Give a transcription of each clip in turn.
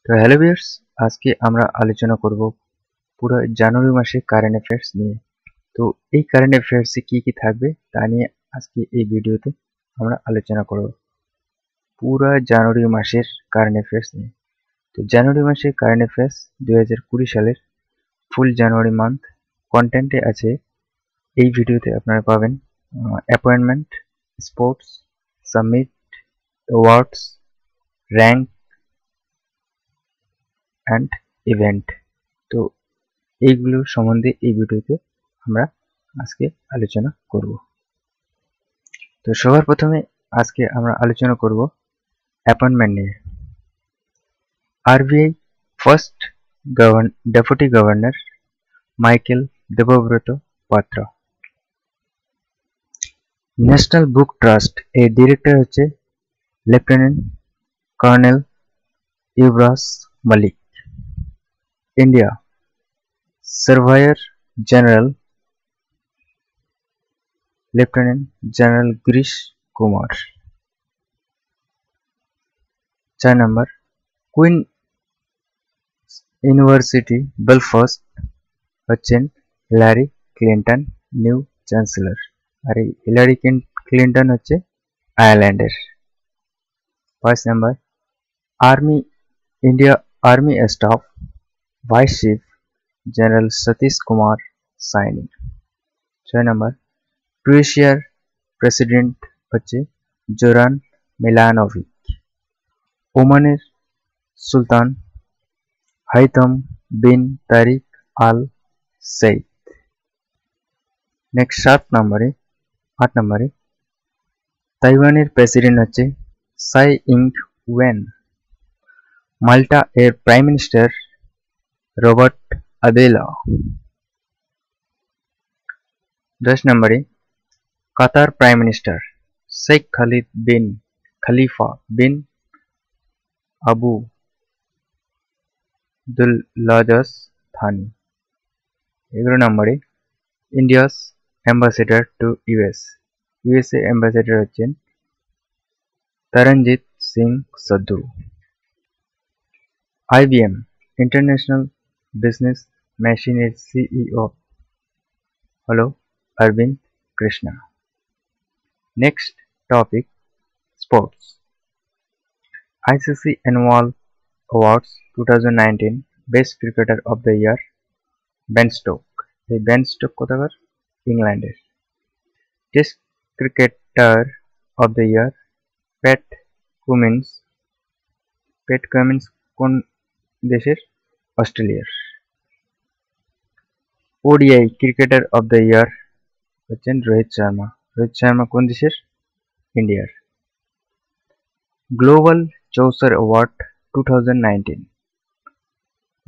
তো hello viewers, আজকে আমরা আলোচনা করব পুরো জানুয়ারি মাসে কারেন্ট অ্যাফেয়ার্স নিয়ে। তো এই কারেন্ট অ্যাফেয়ার্সে কি কি থাকবে তা নিয়ে আজকে এই ভিডিওতে আমরা আলোচনা করব পুরো জানুয়ারি মাসের কারেন্ট অ্যাফেয়ার্স নিয়ে। তো জানুয়ারি মাসে কারেন্ট অ্যাফেয়ার্স 2020 সালের ফুল জানুয়ারি মান্থ কন্টেন্টে আছে। এই ভিডিওতে আপনারা পাবেন appointment, sports, summit, awards, rank and event. তো এইগুলো সম্বন্ধে এই ভিডিওতে আমরা আজকে আলোচনা করব। তো সবার প্রথমে আজকে আমরা আলোচনা করব অ্যাপয়েন্টমেন্ট নিয়ে। RBI first deputy governor Michael Debabrata Patra. National Book Trust এর ডিরেক্টর হচ্ছে লেফটেন্যান্ট কর্নেল ইউবরাস Malik. India surveyor general lieutenant general Girish Kumar. 4 number, Queen University Belfast হচ্ছেন হিলারি ক্লিন্টন নিউ চ্যান্সেলর। আর এই হিলারি ক্লিন্টন হচ্ছে আয়ারল্যান্ডের। 5 number, India army staff vice chief general Satish Kumar Saini. 6 number, ক্রোয়েশিয়ার president হচ্ছে জোরান মিলানোভিচ। ওমানের সুলতান হাইথম বিন তারিক আল সঈদ। নেক্সট 8 নম্বরে তাইওয়ানের প্রেসিডেন্ট হচ্ছে সাই ইং ওয়েন। মাল্টা এর প্রাইম মিনিস্টার রবার্ট আবেলা। 10 নম্বরে Qatar prime minister sheikh Khalid bin Khalifa bin Abu দুল্লাজস থানি। 11 নম্বরে India's ambassador to USA ambassador হচ্ছেন Taranjit Singh Sandhu. IBM international business মেশিনের সিইও হলো Arvind Krishna. Next topic sports. ICC annual awards 2019 best cricketer of the year Ben Stoke. এই Ben Stoke কোথাকার? ইংল্যান্ডের। Test cricketer of the year Pat Cummins কোন দেশের? অস্ট্রেলিয়ার। ODI cricketer of the year হচ্ছেন রোহিত শর্মা কোন দেশের? ইন্ডিয়ার। Global soccer award 2019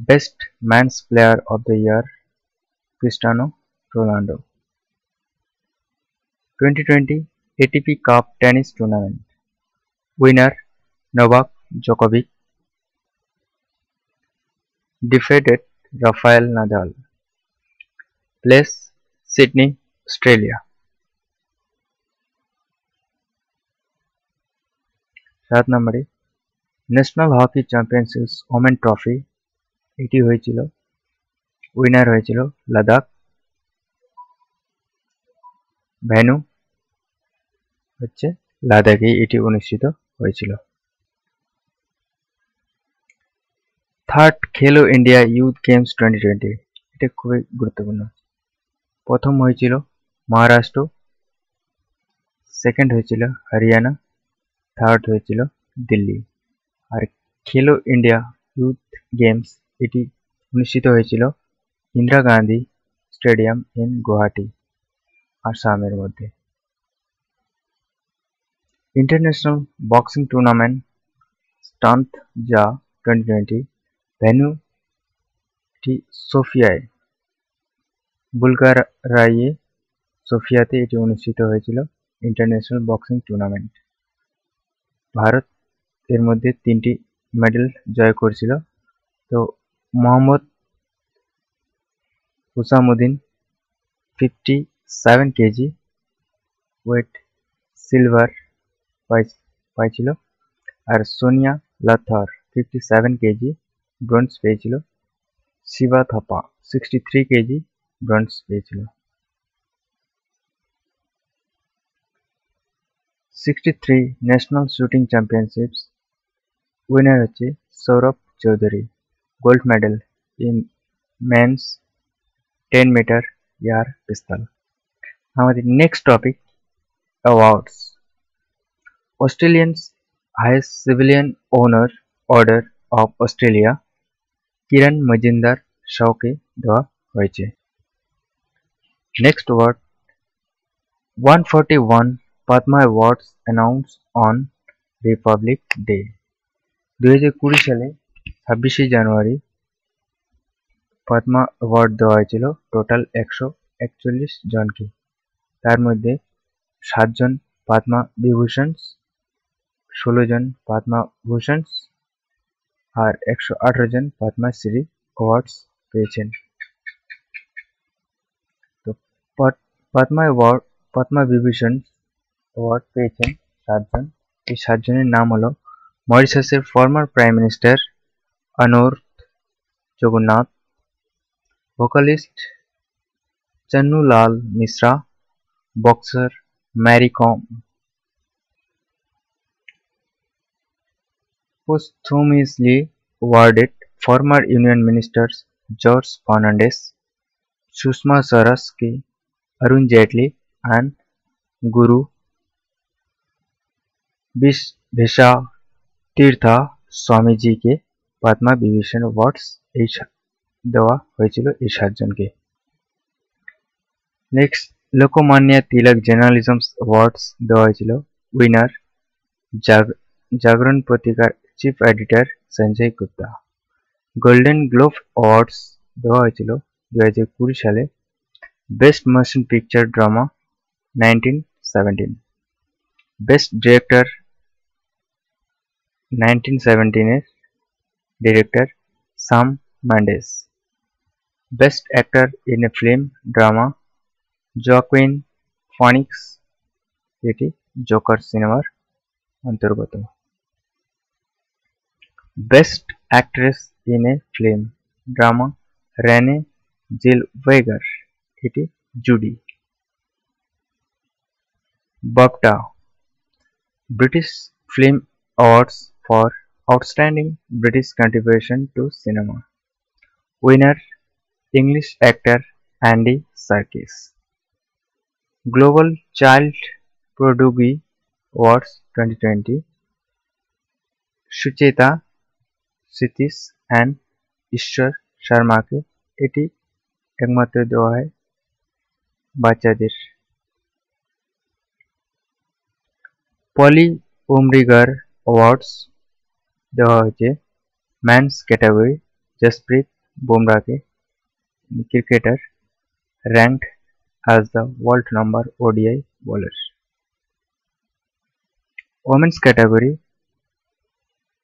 best man's player of the year Cristiano Ronaldo. 2020 ATP cup tennis tournament winner Novak জোকোভিচ defeated Rafael Nadal. Place Sydney, Australia. 7 নম্বরে national hockey championship women trophy এটি হয়েছিল, winner হয়েছিল Ladakh. Venue হচ্ছে লাদাখে এটি অনুষ্ঠিত হয়েছিল। থার্ড খেলো ইন্ডিয়া ইউথ গেমস 2020 এটা খুবই গুরুত্বপূর্ণ। প্রথম হয়েছিল মহারাষ্ট্র, সেকেন্ড হয়েছিল হরিয়ানা, থার্ড হয়েছিল দিল্লি। আর খেলো ইন্ডিয়া ইউথ গেমস এটি অনুষ্ঠিত হয়েছিল ইন্দিরা গান্ধী স্টেডিয়াম ইন গুয়াহাটি, আসামের মধ্যে। ইন্টারন্যাশনাল বক্সিং টুর্নামেন্ট স্টান্ট যা 2020 ভেন্যু সোফিয়ায়, বুলগারিয়ায় সোফিয়াতে এটি অনুষ্ঠিত হয়েছিল ইন্টারন্যাশনাল বক্সিং টুর্নামেন্ট। ভারত এর মধ্যে 3টি মেডেল জয় করেছিল। তো Mohammad Hussamuddin 57 KG weight silver পাইছিল। আর সোনিয়া লাথর 57 কেজি ব্রোঞ্জ পেয়েছিল। শিবা থাপা 63 কেজি ব্রোঞ্জ পেয়েছিল। 63 ন্যাশনাল শুটিং চ্যাম্পিয়নশিপস উইনার হচ্ছে Saurabh Chaudhary, gold medal in men's 10 metre air pistol. আমাদের next topic awards. Australian's highest civilian honour order of Australia Kiran Mazumdar শাওকে দেওয়া হয়েছে। Next word 141 Padma Awards announced on Republic Day। 2020 সালে 26শে জানুয়ারি Padma award দেওয়া হয়েছিল total 141 জনকে। তার মধ্যে 7 জন পদ্মা বিভূষণস, 16 জন পদ্মা ভূষণস আর 118 জন পদ্মশ্রী অ্যাওয়ার্ডস পেয়েছেন। তো পদ্মা বিভূষণ অ্যাওয়ার্ড পেয়েছেন 7 জন। এই 7 জনের নাম হলো মরিশাসের former prime minister Anerood Jugnauth, vocalist Channulal Mishra, boxer Mary Kom. Posthumously awarded former Union Ministers George Fernandes, Sushma Swaraj, Arun Jaitley and Guru Visva Tirtha Swami ji के पद्मा विभूषण अवार्ड्स देवा হয়েছিল এই 7 জনকে। Next Lokmanya Tilak journalism awards দেওয়া হয়েছিল উইনার জাগরণ পত্রিকার chief editor Sanjay Gupta. Golden globe awards দেওয়া হয়েছিল 2020 সালে best motion picture drama 1917, best director 1917 এর director Sam Mendes, best actor in a film drama Joaquin Phoenix, এটি জোকার সিনেমার অন্তর্গত। Best actress in a film drama Renée Zellweger, এটি জুডি। BAFTA British Film Awards for Outstanding British Contribution to Cinema, winner English actor Andy Serkis। Global Child Prodigy Awards 2020 Sucheta Satish and Ishwar Sharma के एटी एकमात्र देওয়া হয় বাচ্চাদের। পলি উমরিগার awards দেওয়া হয়েছে মেন্স ক্যাটাগরি जसप्रीत बुमराह के, cricketer ranked as the world number ODI bowler। Women's category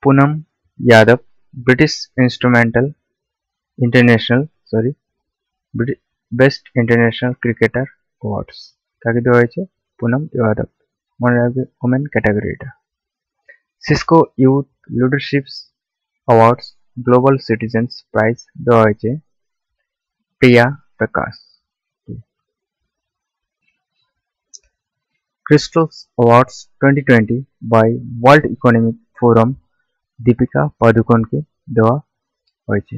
Poonam Yadav British instrumental international best international cricketer awards তাকে দেওয়া হয়েছে पूनम यादव, মনে রাখবে ওমেন ক্যাটাগরিটা। Cisco youth leadership awards global citizens prize দেওয়া হয়েছে প্রিয়া প্রকাশ। ক্রিস্টোফস awards 2020 by world economic forum Deepika Padukone के देवा হয়েছে।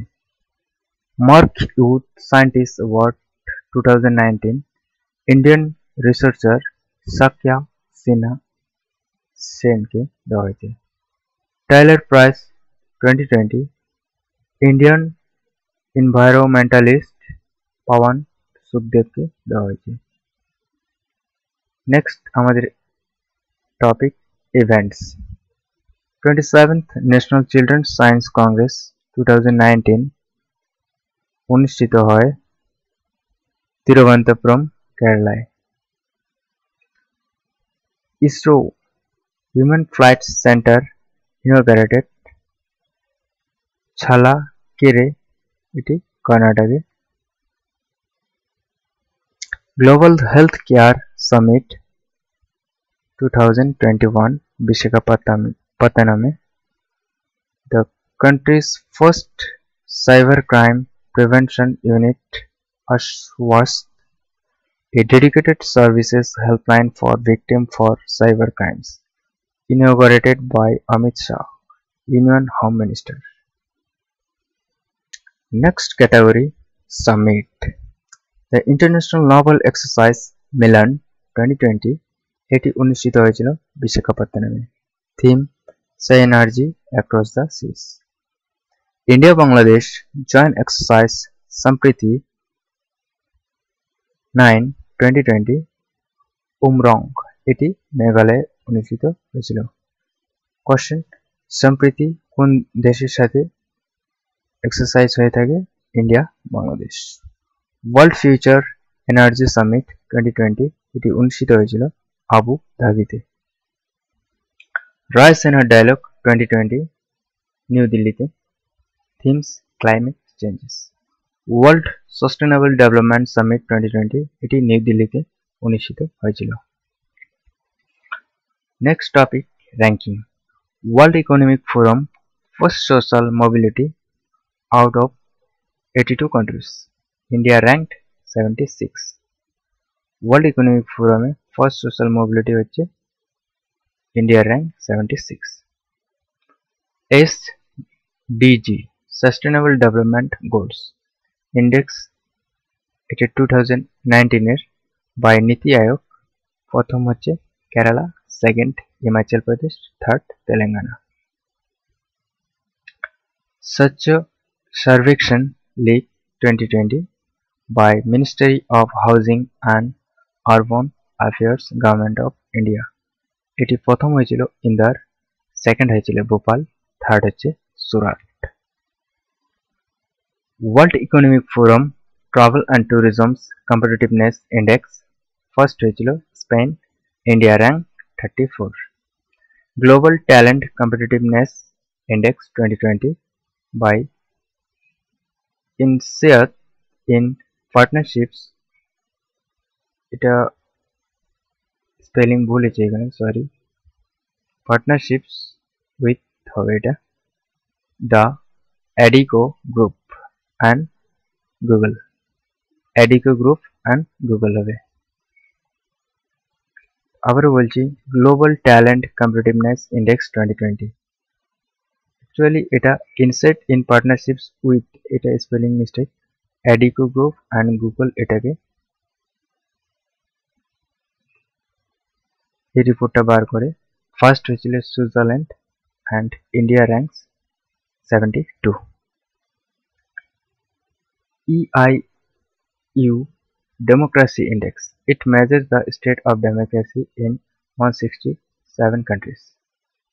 Mark youth scientist award 2019 Indian researcher Saakya Sinha Sen के देवा হয়েছে। टाइलर प्राइज 2020 इंडियन इन्वायरमेंटलिस्ट पवन सुखदेव के देवा হয়েছে। नेक्स्ट हमारे topic events. 27th national children's science Congress 2019 অনুষ্ঠিত হয় তিরুবনন্তপুরম, কেরালায়। ইসরো হিউম্যান ফ্লাইট সেন্টার ইনঅগারেটেড ছালাকেরে, এটি কর্ণাটকে। Global health care summit 2021 Visakhapatnam में। The country's first cybercrime prevention unit, was a dedicated services helpline for victims for cybercrimes, inaugurated by Amit Shah, Union Home Minister. Next category, Summit. The International Naval Exercise Milan 2020 এটি অনুষ্ঠিত হয়েছিল বিশাখাপত্তনমে। Theme Synergy across the seas. India Bangladesh joint exercise Sampriti 9 2020 উমরং এটি মেঘালয়ে অনুষ্ঠিত হয়েছিল। Question সম্প্রীতি কোন দেশের সাথে এক্সারসাইজ হয়ে থাকে? India Bangladesh. World future energy summit 2020 এটি অনুষ্ঠিত হয়েছিল আবু ধাবিতে। রাইস এন্ড ডায়ালগ 2020 নিউ দিল্লিতে। Themes climate changes. World sustainable development summit 2020 এটি নিউ দিল্লিতে অনুষ্ঠিত হয়েছিল। Next topic ranking. World economic forum first social mobility out of 82 countries. India ranked 76. World Economic Forum A first social mobility হচ্ছে India rank 76। SDG sustainable development goals index এটা 2019 এর by নীতি আয়োগ। প্রথম হচ্ছে কেরালা, সেকেন্ড হিমাচল প্রদেশ, থার্ড তেলেঙ্গানা। স্বচ্ছ Sarvekshan League 2020 by Ministry of Housing and Urban Affairs Government of India. এটি প্রথম হয়েছিল ইন্দার, সেকেন্ড হয়েছিল ভোপাল, থার্ড হচ্ছে Surat. World economic forum travel and tourism's competitiveness index first হয়েছিল Spain, India rank 34। Global talent competitiveness index 2020 by INSEAD in partnerships, এটা spelling ভুল হয়েছে এখানে, সরি, পার্টনারশিপস উইথ হবে এটা the Adecco group and Google. Adecco group and Google হবে। আবারও বলছি, global talent competitiveness index 2020। Actually এটা ইনসেট ইন পার্টনারশিপস উইথ, এটা spelling mistake. Adecco group and Google এটাকে এই রিপোর্টটা বার করে। ফার্স্ট হয়েছিল Switzerland and India ranks 72। EIU Democracy Index, it measures the state of democracy in 167 countries.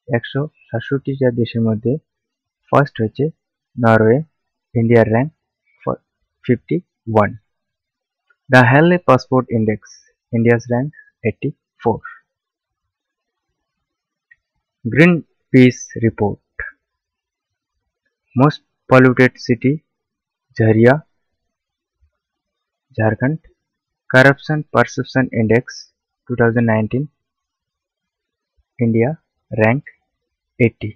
167টা দেশের মধ্যে first হচ্ছে নরওয়ে, ইন্ডিয়ার rank 51। The Henley Passport Index, India's rank 84. Greenpeace report, most polluted city Jharia, Jharkhand. Corruption Perception Index 2019, India rank 80।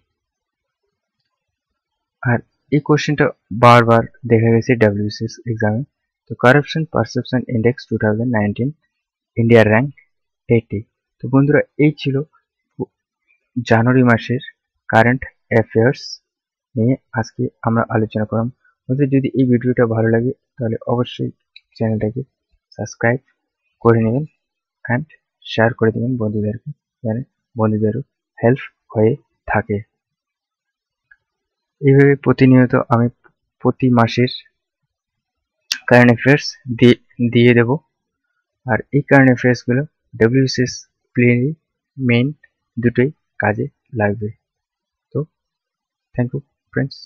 আর এই কোশ্চেনটা বারবার দেখা গেছে WBCS এক্সামে। তো কারাপশন পারসেপশন ইন্ডেক্স 2019, ইন্ডিয়ার র্যাঙ্ক 80। তো বন্ধুরা, এই ছিল জানুয়ারি মাসের কারেন্ট অ্যাফেয়ার্স নিয়ে আজকে আমরা আলোচনা করলাম। বন্ধুরা, যদি এই ভিডিওটা ভালো লাগে তাহলে অবশ্যই চ্যানেলটাকে সাবস্ক্রাইব করে নেবেন অ্যান্ড শেয়ার করে দেবেন বন্ধুদেরকে, যেন বন্ধুদেরও হেল্প হয়ে থাকে। এইভাবে প্রতিনিয়ত আমি প্রতি মাসের কারেন্ট অ্যাফেয়ার্স দিয়ে দেব। আর এই কারেন্ট অ্যাফেয়ার্সগুলো WBCS প্রিলিমিনারি মেইন দুটোই কাজে লাগবে। তো থ্যাংক ইউ ফ্রেন্ডস।